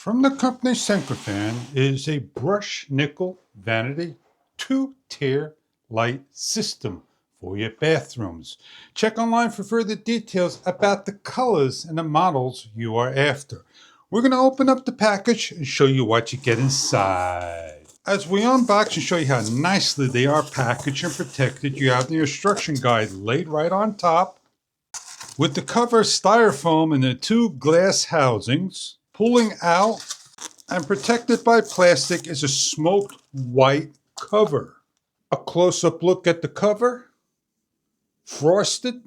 From the company Synchrofan is a brush nickel vanity 2-tier light system for your bathrooms. Check online for further details about the colors and the models you are after. We're going to open up the package and show you what you get inside. As we unbox and show you how nicely they are packaged and protected, you have the instruction guide laid right on top with the cover styrofoam and the 2 glass housings. Pulling out and protected by plastic is a smoked white cover. A close-up look at the cover. Frosted.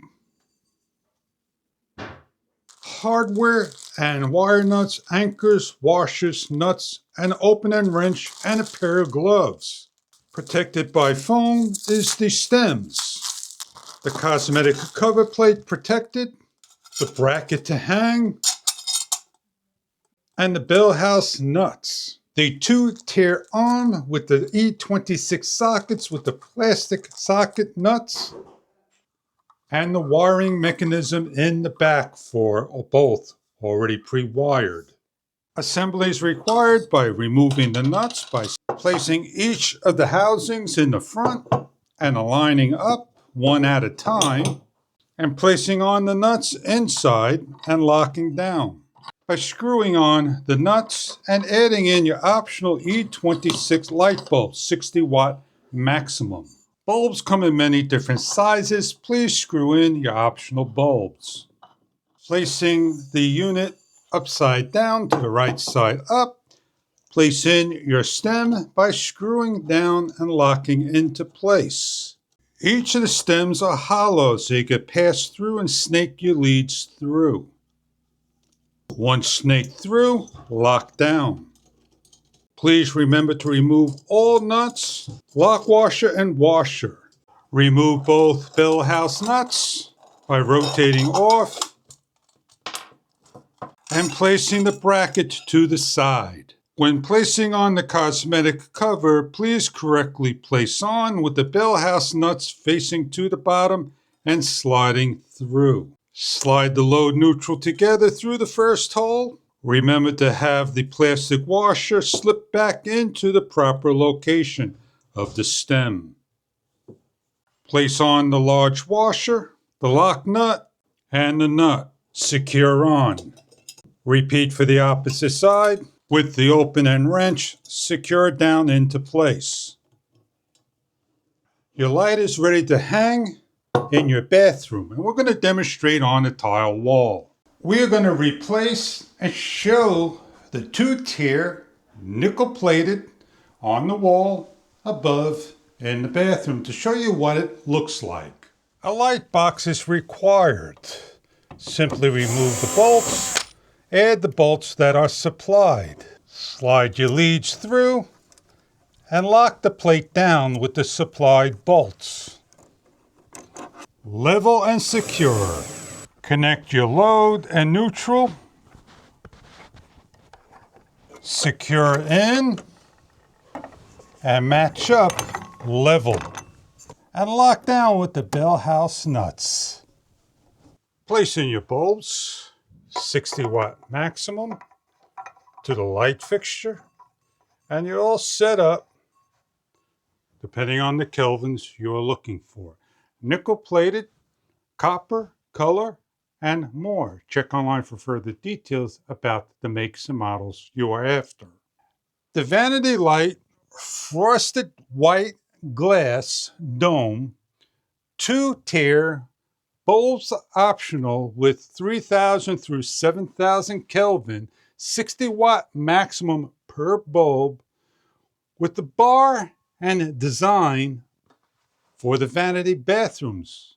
Hardware and wire nuts, anchors, washers, nuts, an open and wrench, and a pair of gloves. Protected by foam is the stems. The cosmetic cover plate protected. The bracket to hang. And the bell house nuts. The 2-tier arm with the E26 sockets with the plastic socket nuts. And the wiring mechanism in the back for both already pre-wired. Assembly is required by removing the nuts, by placing each of the housings in the front and aligning up one at a time, and placing on the nuts inside and locking down. By screwing on the nuts and adding in your optional E26 light bulb, 60 watt maximum. Bulbs come in many different sizes. Please screw in your optional bulbs. Placing the unit upside down to the right side up. Place in your stem by screwing down and locking into place. Each of the stems are hollow so you can pass through and snake your leads through. Once snaked through, lock down. Please remember to remove all nuts, lock washer and washer. Remove both bell house nuts by rotating off and placing the bracket to the side. When placing on the cosmetic cover, please correctly place on with the bell house nuts facing to the bottom and sliding through. Slide the load neutral together through the first hole. Remember to have the plastic washer slip back into the proper location of the stem. Place on the large washer, the lock nut, and the nut. Secure on. Repeat for the opposite side with the open and wrench secured down into place. Your light is ready to hang in your bathroom, and we're going to demonstrate on the tile wall. We are going to replace and show the 2-tier nickel plated on the wall above in the bathroom to show you what it looks like. A light box is required. Simply remove the bolts, add the bolts that are supplied. Slide your leads through and lock the plate down with the supplied bolts. Level and secure. Connect your load and neutral. Secure in and match up level. And lock down with the bell house nuts. Place in your bulbs, 60 watt maximum to the light fixture. And you're all set up depending on the kelvins you're looking for. Nickel plated, copper, color, and more. Check online for further details about the makes and models you are after. The Vanity Light frosted white glass dome, 2-tier, bulbs optional with 3000 through 7000 Kelvin, 60 watt maximum per bulb, with the bar and design for the vanity bathrooms.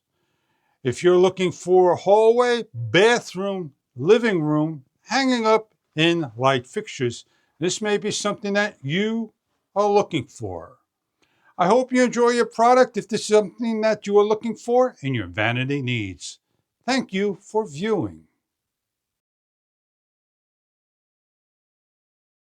If you're looking for a hallway, bathroom, living room, hanging up in light fixtures, this may be something that you are looking for. I hope you enjoy your product if this is something that you are looking for in your vanity needs. Thank you for viewing.